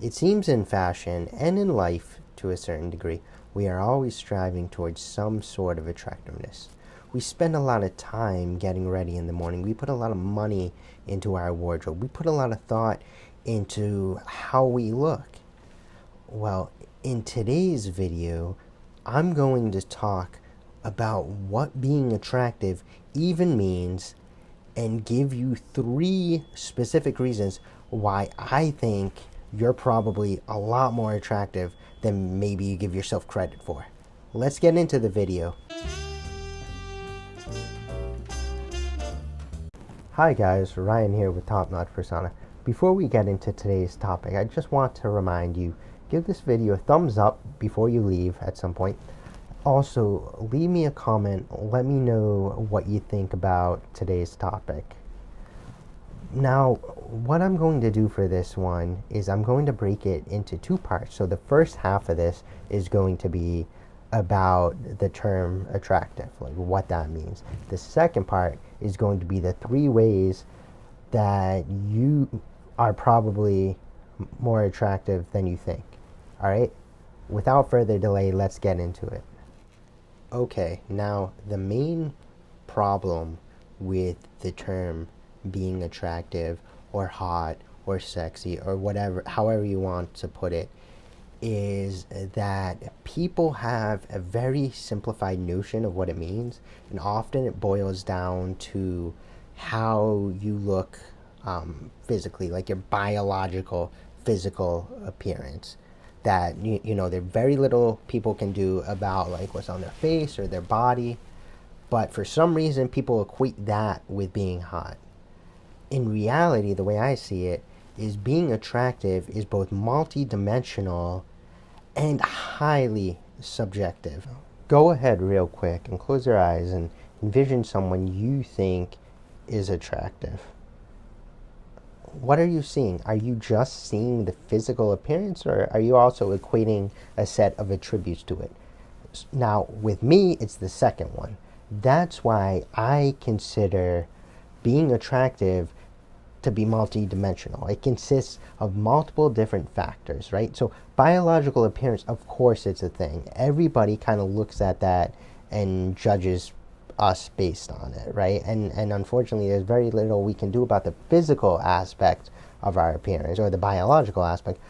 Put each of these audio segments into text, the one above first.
It seems in fashion and in life, to a certain degree, we are always striving towards some sort of attractiveness. We spend a lot of time getting ready in the morning. We put a lot of money into our wardrobe. We put a lot of thought into how we look. Well, in today's video, I'm going to talk about what being attractive even means and give you 3 specific reasons why I think you're probably a lot more attractive than maybe you give yourself credit for. Let's get into the video. Hi guys, Ryan here with Top Notch Persona. Before we get into today's topic, I just want to remind you, give this video a thumbs up before you leave at some point. Also, leave me a comment, let me know what you think about today's topic. Now, what I'm going to do for this one is I'm going to break it into 2 parts. So the first half of this is going to be about the term attractive, like what that means. The second part is going to be the 3 ways that you are probably more attractive than you think. All right? Without further delay, let's get into it. Okay, now the main problem with the term being attractive or hot or sexy or whatever, however you want to put it, is that people have a very simplified notion of what it means, and often it boils down to how you look physically, like your biological physical appearance. That you know, there very little people can do about like what's on their face or their body, but for some reason people equate that with being hot. In reality, the way I see it, is being attractive is both multi-dimensional and highly subjective. Go ahead real quick and close your eyes and envision someone you think is attractive. What are you seeing? Are you just seeing the physical appearance, or are you also equating a set of attributes to it? Now, with me, it's the second one. That's why I consider being attractive to be multi-dimensional. It consists of multiple different factors, right? So biological appearance, of course, it's a thing. Everybody kind of looks at that and judges us based on it, right? And unfortunately, there's very little we can do about the physical aspect of our appearance or the biological aspect,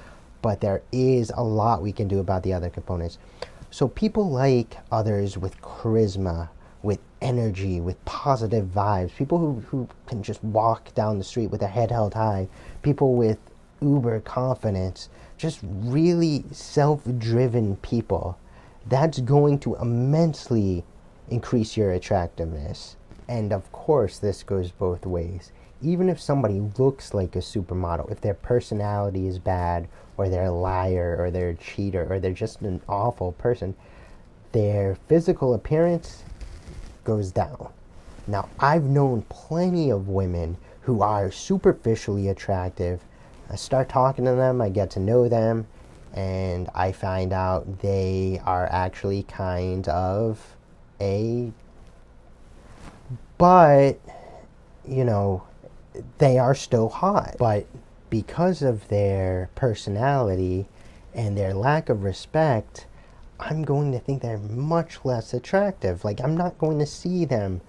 but there is a lot we can do about the other components. So people like others with charisma, with energy, with positive vibes, people who can just walk down the street with their head held high, people with uber confidence, just really self-driven people. That's going to immensely increase your attractiveness. And of course, this goes both ways. Even if somebody looks like a supermodel, if their personality is bad, or they're a liar, or they're a cheater, or they're just an awful person, their physical appearance goes down. Now, I've known plenty of women who are superficially attractive. I start talking to them, I get to know them, and I find out they are actually kind of but, you know, they are still hot. But because of their personality and their lack of respect, I'm going to think they're much less attractive. Like, I'm not going to see them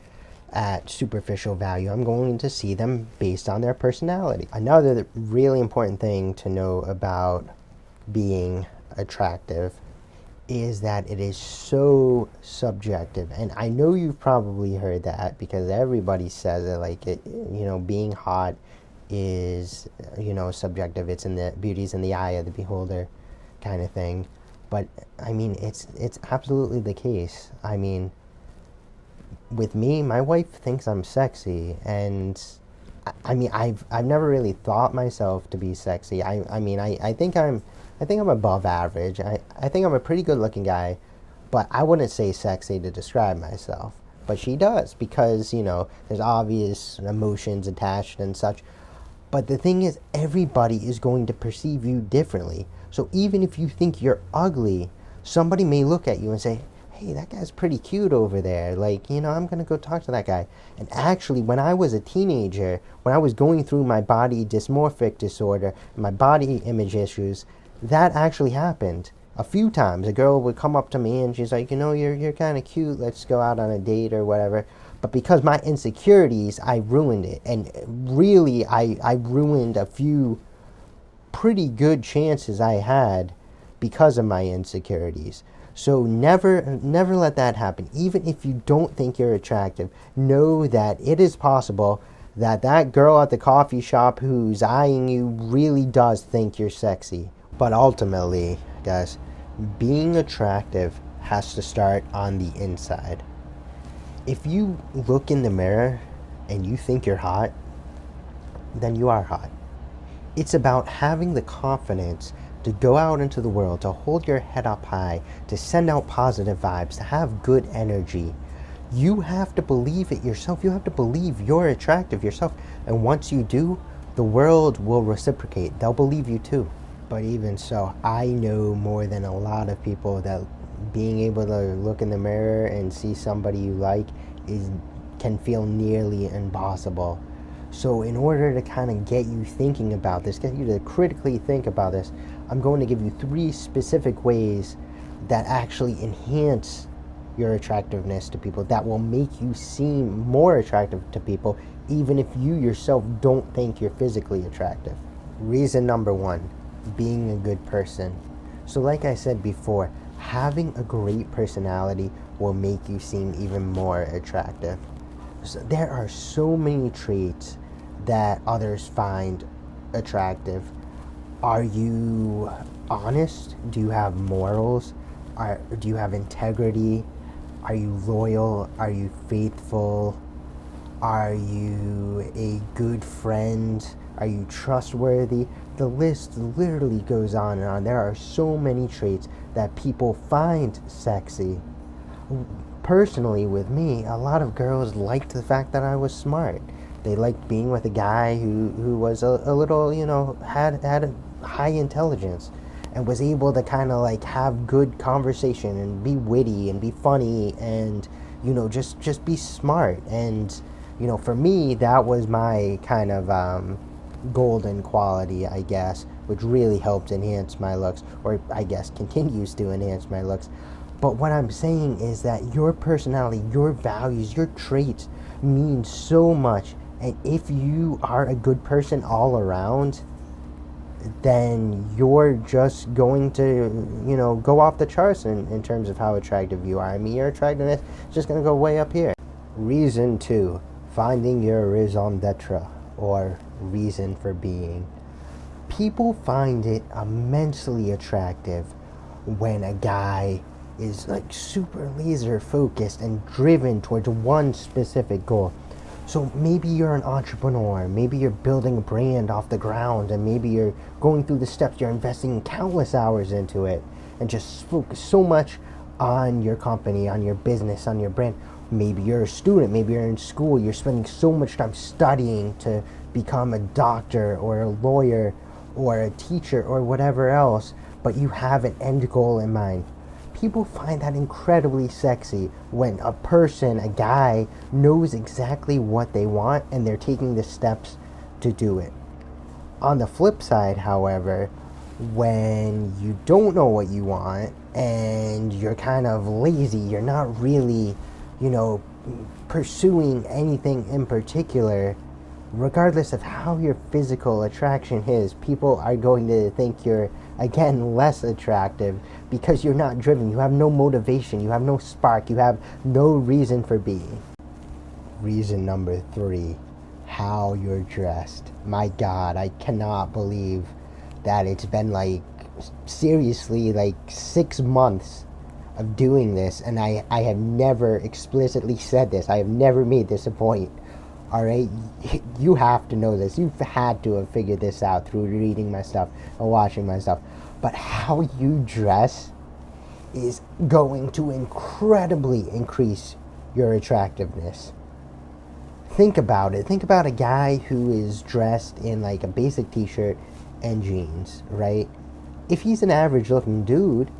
at superficial value. I'm going to see them based on their personality. Another really important thing to know about being attractive is that it is so subjective. And I know you've probably heard that because everybody says it, like, it, you know, being hot is, you know, subjective. It's in the beauty's in the eye of the beholder kind of thing. But I mean, it's absolutely the case. I mean, with me, my wife thinks I'm sexy, and I mean, I've never really thought myself to be sexy. I think I'm above average. I think I'm a pretty good looking guy, but I wouldn't say sexy to describe myself. But she does, because, you know, there's obvious emotions attached and such. But the thing is, everybody is going to perceive you differently. So even if you think you're ugly, somebody may look at you and say, hey, that guy's pretty cute over there. Like, I'm going to go talk to that guy. And actually, when I was a teenager, when I was going through my body dysmorphic disorder, my body image issues, that actually happened. A few times, a girl would come up to me and she's like, you're kind of cute. Let's go out on a date or whatever. But because my insecurities, I ruined it. And really, I ruined a few pretty good chances I had because of my insecurities. So never let that happen. Even if you don't think you're attractive, know that it is possible that that girl at the coffee shop who's eyeing you really does think you're sexy. But ultimately, guys, being attractive has to start on the inside. If you look in the mirror and you think you're hot, then you are hot. It's about having the confidence to go out into the world, to hold your head up high, to send out positive vibes, to have good energy. You have to believe it yourself. You have to believe you're attractive yourself. And once you do, the world will reciprocate. They'll believe you too. But even so, I know more than a lot of people that being able to look in the mirror and see somebody you like can feel nearly impossible. So in order to kind of get you thinking about this, get you to critically think about this, I'm going to give you 3 specific ways that actually enhance your attractiveness to people, that will make you seem more attractive to people, even if you yourself don't think you're physically attractive. Reason number 1, being a good person. So like I said before, having a great personality will make you seem even more attractive. So there are so many traits that others find attractive. Are you honest? Do you have morals? Do you have integrity? Are you loyal? Are you faithful? Are you a good friend? Are you trustworthy? The list literally goes on and on. There are so many traits that people find sexy. Personally, with me, a lot of girls liked the fact that I was smart. They liked being with a guy who was a little, had a high intelligence and was able to kind of like have good conversation and be witty and be funny and, just be smart. And, for me, that was my kind of golden quality, I guess, which really helped enhance my looks, or I guess continues to enhance my looks. But what I'm saying is that your personality, your values, your traits mean so much. And if you are a good person all around, then you're just going to, go off the charts in terms of how attractive you are. I mean, your attractiveness is just going to go way up here. Reason 2, finding your raison d'etre, or reason for being. People find it immensely attractive when a guy is like super laser focused and driven towards one specific goal. So maybe you're an entrepreneur, maybe you're building a brand off the ground, and maybe you're going through the steps, you're investing countless hours into it, and just focus so much on your company, on your business, on your brand. Maybe you're a student, maybe you're in school, you're spending so much time studying to become a doctor or a lawyer or a teacher or whatever else, but you have an end goal in mind. People find that incredibly sexy when a person, a guy, knows exactly what they want and they're taking the steps to do it. On the flip side, however, when you don't know what you want and you're kind of lazy, you're not really, pursuing anything in particular, regardless of how your physical attraction is, people are going to think you're, again, less attractive because you're not driven. You have no motivation. You have no spark. You have no reason for being. Reason number 3, how you're dressed. My God, I cannot believe that it's been seriously 6 months of doing this, and I have never explicitly said this. I have never made this a point. All right, you have to know this. You've had to have figured this out through reading my stuff and watching my stuff. But how you dress is going to incredibly increase your attractiveness. Think about it. Think about a guy who is dressed in a basic t-shirt and jeans, right? If he's an average looking dude,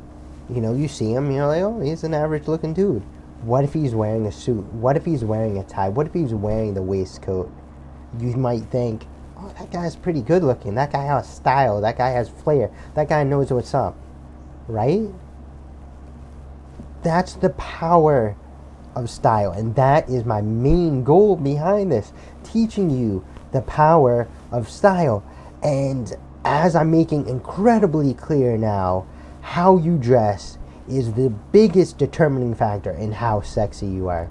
You know, you see him, you're like, oh, he's an average looking dude. What if he's wearing a suit? What if he's wearing a tie? What if he's wearing the waistcoat? You might think, oh, that guy's pretty good looking. That guy has style. That guy has flair. That guy knows what's up. Right? That's the power of style. And that is my main goal behind this. Teaching you the power of style. And as I'm making incredibly clear now, how you dress is the biggest determining factor in how sexy you are.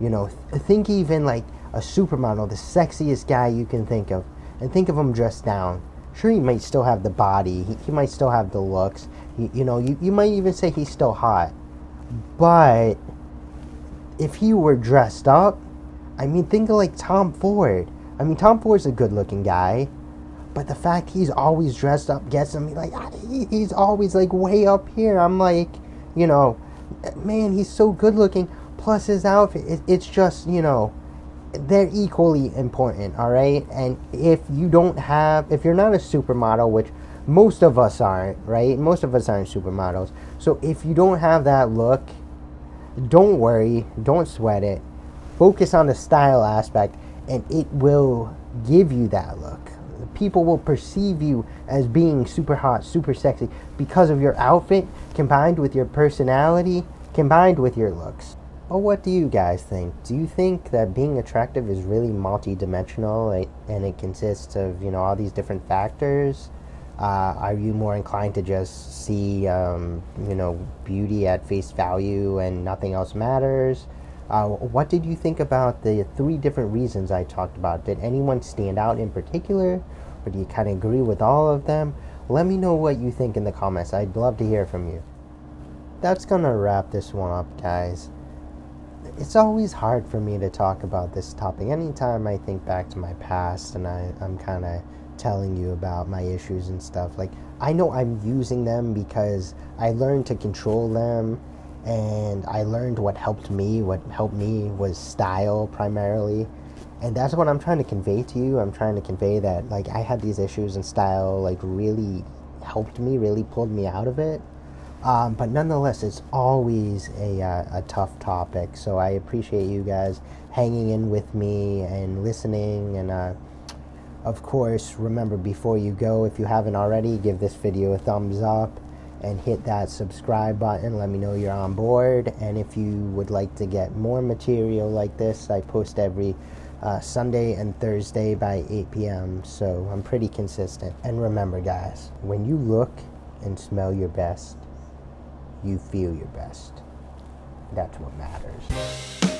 You know, think even like a supermodel, the sexiest guy you can think of, and think of him dressed down. Sure, he might still have the body, he might still have the looks, you might even say he's still hot. But if he were dressed up, I mean, think of like Tom Ford. I mean, Tom Ford's a good looking guy, but the fact he's always dressed up gets him, like, he's always, like, way up here. I'm like, you know, man, he's so good looking. Plus his outfit, it's just, you know, they're equally important, all right? And if you're not a supermodel, which most of us aren't, right? Most of us aren't supermodels. So if you don't have that look, don't worry, don't sweat it. Focus on the style aspect, and it will give you that look. People will perceive you as being super hot, super sexy because of your outfit, combined with your personality, combined with your looks. But what do you guys think? Do you think that being attractive is really multi-dimensional, and it consists of, you know, all these different factors? Are you more inclined to just see, you know, beauty at face value and nothing else matters? What did you think about the 3 different reasons I talked about? Did anyone stand out in particular? Or do you kind of agree with all of them? Let me know what you think in the comments. I'd love to hear from you. That's gonna wrap this one up, guys. It's always hard for me to talk about this topic. Anytime I think back to my past and I'm kind of telling you about my issues and stuff, like, I know I'm using them because I learned to control them, and I learned what helped me. What helped me was style primarily, and that's what I'm trying to convey to you. I'm trying to convey that, like, I had these issues, and style, like, really helped me, really pulled me out of it. But nonetheless, it's always a tough topic, so I appreciate you guys hanging in with me and listening. And of course, remember, before you go, if you haven't already, give this video a thumbs up and hit that subscribe button. Let me know you're on board. And if you would like to get more material like this, I post every Sunday and Thursday by 8 p.m. So I'm pretty consistent. And remember, guys, when you look and smell your best, you feel your best. That's what matters.